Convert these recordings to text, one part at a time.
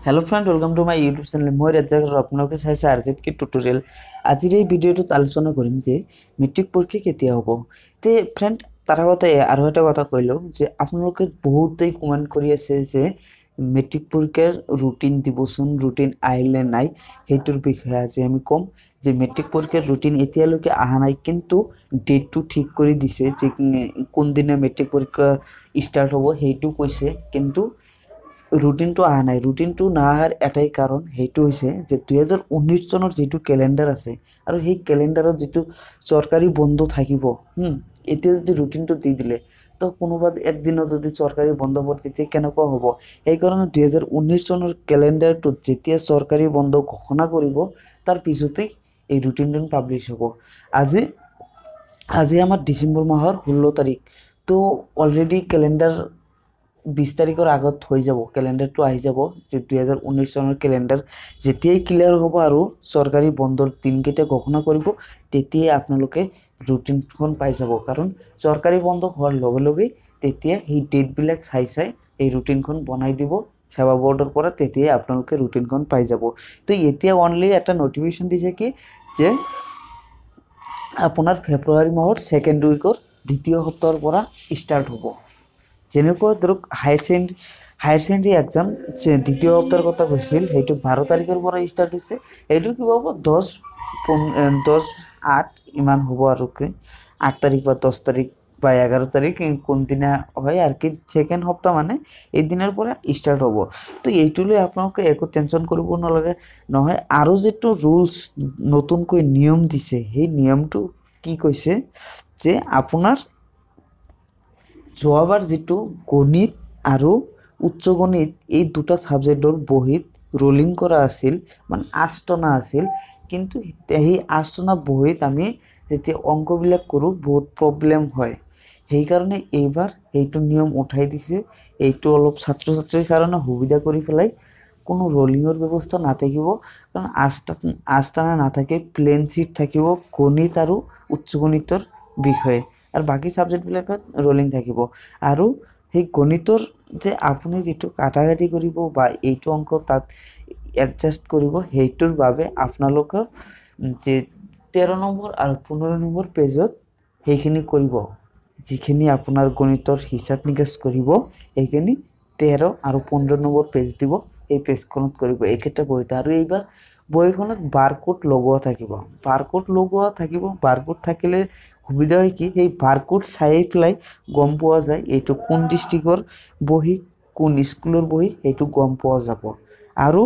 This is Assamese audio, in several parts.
Hello friend welcome to my YouTube channel मैं राজ্জাক আৰু আপোনালোকে চাইছে আৰজেট কি টিউটোৰিয়েল। আজিৰ এই ভিডিঅ'টোত আলোচনা কৰিম যে মেট্ৰিক পৰীক্ষা কেতিয়া হ'ব। তে ফ্ৰেন্ড তাৰ আগতে আৰু এটা কথা কৈলো যে আপোনালোকে বহুতেই কমেন্ট কৰি আছে যে মেট্ৰিক পৰীক্ষাৰ ৰুটিন দিবচোন, ৰুটিন আহিলে নাই সেইটোৰ বিষয়ে আজি আমি কম যে মেট্ৰিক পৰীক্ষাৰ ৰুটিন এতিয়ালৈকে অহা নাই, কিন্তু ডেটটো ঠিক কৰি দিছে যে কোন দিনা মেট্ৰিক পৰীক্ষা ষ্টাৰ্ট হ'ব সেইটো কৈছে, কিন্তু ৰুটিনটো অহা নাই। ৰুটিনটো নাহাৰ এটাই কাৰণ সেইটো হৈছে যে 2019 চনৰ যিটো কেলেণ্ডাৰ আছে আৰু সেই কেলেণ্ডাৰত যিটো চৰকাৰী বন্ধ থাকিব, এতিয়া যদি ৰুটিনটো দি দিলে তো কোনোবা একদিনত যদি চৰকাৰী বন্ধ পৰে তেতিয়া কেনেকুৱা হ'ব। সেইকাৰণে 2019 চনৰ কেলেণ্ডাৰটোত যেতিয়া চৰকাৰী বন্ধ ঘোষণা কৰিব তাৰ পিছতেই এই ৰুটিনটো পাব্লিছ হ'ব। আজি আজি আমাৰ ডিচেম্বৰ মাহৰ 16 তাৰিখ, তো অলৰেডি কেলেণ্ডাৰ 20 তাৰিখৰ আগত হৈ যাব, কেলেণ্ডাৰটো আহি যাব যে 2019 চনৰ কেলেণ্ডাৰ যেতিয়াই ক্লিয়াৰ হ'ব আৰু চৰকাৰী বন্ধৰ দিনকেইটা ঘোষণা কৰিব তেতিয়াই আপোনালোকে ৰুটিনখন পাই যাব। কাৰণ চৰকাৰী বন্ধ হোৱাৰ লগে লগেই তেতিয়া সেই ডেটবিলাক চাই এই ৰুটিনখন বনাই দিব সেৱা বৰ্ডৰ পৰা, তেতিয়াই আপোনালোকে ৰুটিনখন পাই যাব। তো এতিয়া অনলি এটা নটিফিকেশ্যন দিছে কি যে আপোনাৰ ফেব্ৰুৱাৰী মাহৰ ছেকেণ্ড উইকৰ দ্বিতীয় সপ্তাহৰ পৰা ষ্টাৰ্ট হ'ব। যেনেকুৱা ধৰক হায়াৰ ছেকেণ্ডেৰী এক্সাম দ্বিতীয় সপ্তাহৰ কথা কৈছিল, সেইটো 12 তাৰিখৰ পৰা ষ্টাৰ্ট হৈছে। এইটো কিবা হ'ব 10-8 ইমান হ'ব আৰু কি 8 তাৰিখ বা 10 তাৰিখ বা 11 তাৰিখ কোনদিনা হয় আৰ কি, ছেকেণ্ড সপ্তাহ মানে এই দিনৰ পৰা ষ্টাৰ্ট হ'ব। তো এইটো লৈ আপোনালোকে একো টেনশ্যন কৰিব নালাগে নহয়। আৰু যিটো ৰুলছ নতুনকৈ নিয়ম দিছে সেই নিয়মটো কি কৈছে যে আপোনাৰ যোৱাবাৰ যিটো গণিত আৰু উচ্চ গণিত এই দুটা ছাবজেক্টৰ বহীত ৰোলিং কৰা আছিল, মানে আষ্টনা আছিল, কিন্তু সেই আষ্টনা বহীত আমি যেতিয়া অংকবিলাক কৰোঁ বহুত প্ৰব্লেম হয়। সেইকাৰণে এইবাৰ সেইটো নিয়ম উঠাই দিছে। এইটো অলপ ছাত্ৰ ছাত্ৰীৰ কাৰণে সুবিধা কৰি পেলাই কোনো ৰোলিঙৰ ব্যৱস্থা নাথাকিব, কাৰণ আস্তানা নাথাকে, প্লেন চিট থাকিব গণিত আৰু উচ্চ গণিতৰ বিষয়ে, আৰু বাকী ছাবজেক্টবিলাকত ৰোলিং থাকিব। আৰু সেই গণিতৰ যে আপুনি যিটো কাটাকাটি কৰিব বা এইটো অংক তাত এডজাষ্ট কৰিব, সেইটোৰ বাবে আপোনালোকৰ যে 13 নম্বৰ আৰু 15 নম্বৰ পেজত সেইখিনি কৰিব। যিখিনি আপোনাৰ গণিতৰ হিচাপ নিকাচ কৰিব সেইখিনি 13 আৰু 15 নম্বৰ পেজ দিব, এই পেজখনত কৰিব এইকেইটা বহিত। আৰু এইবাৰ বহিখনত বাৰকোড লগোৱা থাকিব, বাৰকোড থাকিলে সুবিধা হয় কি সেই বাৰকোড চাই পেলাই গম পোৱা যায় এইটো কোন ডিষ্ট্ৰিক্টৰ বহি কোন স্কুলৰ বহি সেইটো গম পোৱা যাব। আৰু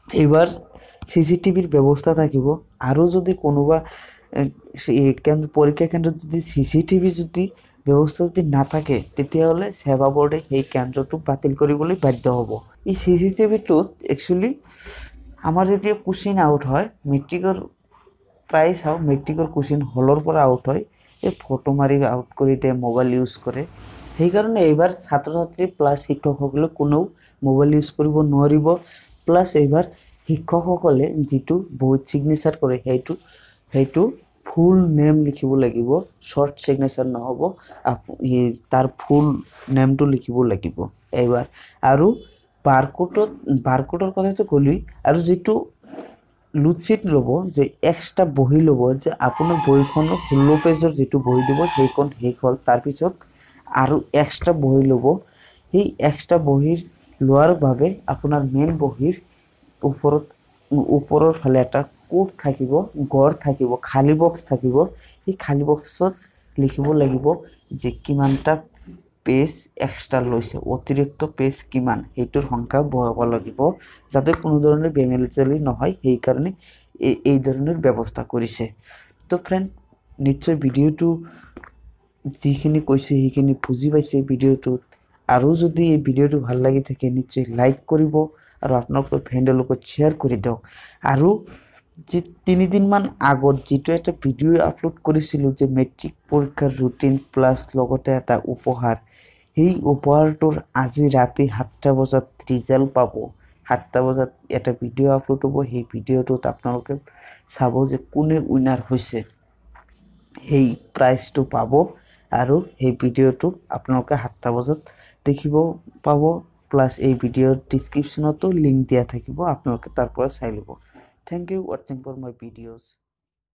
এইবাৰ CCTVৰ ব্যৱস্থা থাকিব। আৰু যদি কোনোবা পৰীক্ষা কেন্দ্ৰত যদি CCTV যদি ব্যৱস্থা যদি নাথাকে তেতিয়াহ'লে সেৱা বোৰ্ডে সেই কেন্দ্ৰটো বাতিল কৰিবলৈ বাধ্য হ'ব। এই CCTVটোত একচুৱেলি আমাৰ যেতিয়া কুৱেশ্যন আউট হয় মেট্ৰিকৰ, প্ৰায় চাওঁ মেট্ৰিকৰ কুৱেশ্যন হলৰ পৰা আউট হয়, এই ফটো মাৰি আউট কৰি দিয়ে, মোবাইল ইউজ কৰে। সেইকাৰণে এইবাৰ ছাত্ৰ ছাত্ৰী প্লাছ শিক্ষকসকলে কোনেও মোবাইল ইউজ কৰিব নোৱাৰিব। প্লাছ এইবাৰ শিক্ষকসকলে যিটো বহুত ছিগনেচাৰ কৰে সেইটো ফুল নেম লিখিব লাগিব, শ্বৰ্ট ছিগনেচাৰ নহ'ব, তাৰ ফুল নেমটো লিখিব লাগিব এইবাৰ। আৰু বাৰকোডৰ কথাটো ক'লোৱেই। আৰু যিটো লুডশ্বিট ল'ব, যে এক্সট্ৰা বহি ল'ব, যে আপোনাৰ বহিখনৰ 16 পেজৰ যিটো বহি দিব সেইখন শেষ হ'ল, তাৰপিছত আৰু এক্সট্ৰা বহি ল'ব। সেই এক্সট্ৰা বহি লোৱাৰ বাবে আপোনাৰ মেইন বহীৰ ওপৰৰ ফালে এটা কোড থাকিব, গড় থাকিব, খালী বক্স থাকিব। সেই খালী বক্সত লিখিব লাগিব যে কিমানটা পেজ এক্সট্ৰা লৈছে, অতিৰিক্ত পেজ কিমান, সেইটোৰ সংখ্যা বঢ়াব লাগিব যাতে কোনো ধৰণৰ বেমেজালি নহয়। সেইকাৰণে এই ধৰণৰ ব্যৱস্থা কৰিছে। তো ফ্ৰেণ্ড নিশ্চয় ভিডিঅ'টো যিখিনি কৈছে সেইখিনি বুজি পাইছে ভিডিঅ'টোত। আৰু যদি এই ভিডিঅ'টো ভাল লাগি থাকে নিশ্চয় লাইক কৰিব আৰু আপোনালোকৰ ফ্ৰেণ্ডৰ লগত শ্বেয়াৰ কৰি দিয়ক। আৰু যে 3 দিনমান আগত যিটো এটা ভিডিঅ' আপলোড কৰিছিলোঁ যে মেট্ৰিক পৰীক্ষাৰ ৰুটিন প্লাছ লগতে এটা উপহাৰ, সেই উপহাৰটোৰ আজি ৰাতি 7টা বজাত ৰিজাল্ট পাব। 7টা বজাত এটা ভিডিঅ' আপলোড হ'ব, সেই ভিডিঅ'টোত আপোনালোকে চাব যে কোনে উইনাৰ হৈছে, সেই প্ৰাইজটো পাব। আৰু সেই ভিডিঅ'টো আপোনালোকে 7টা বজাত দেখিব পাব। প্লাছ এই ভিডিঅ'ৰ ডিছক্ৰিপশ্যনতো লিংক দিয়া থাকিব আপোনালোকে তাৰ পৰা চাই ল'ব। থেংক ইউ ৱাচিং ফৰ মাই ভিডিঅ'জ।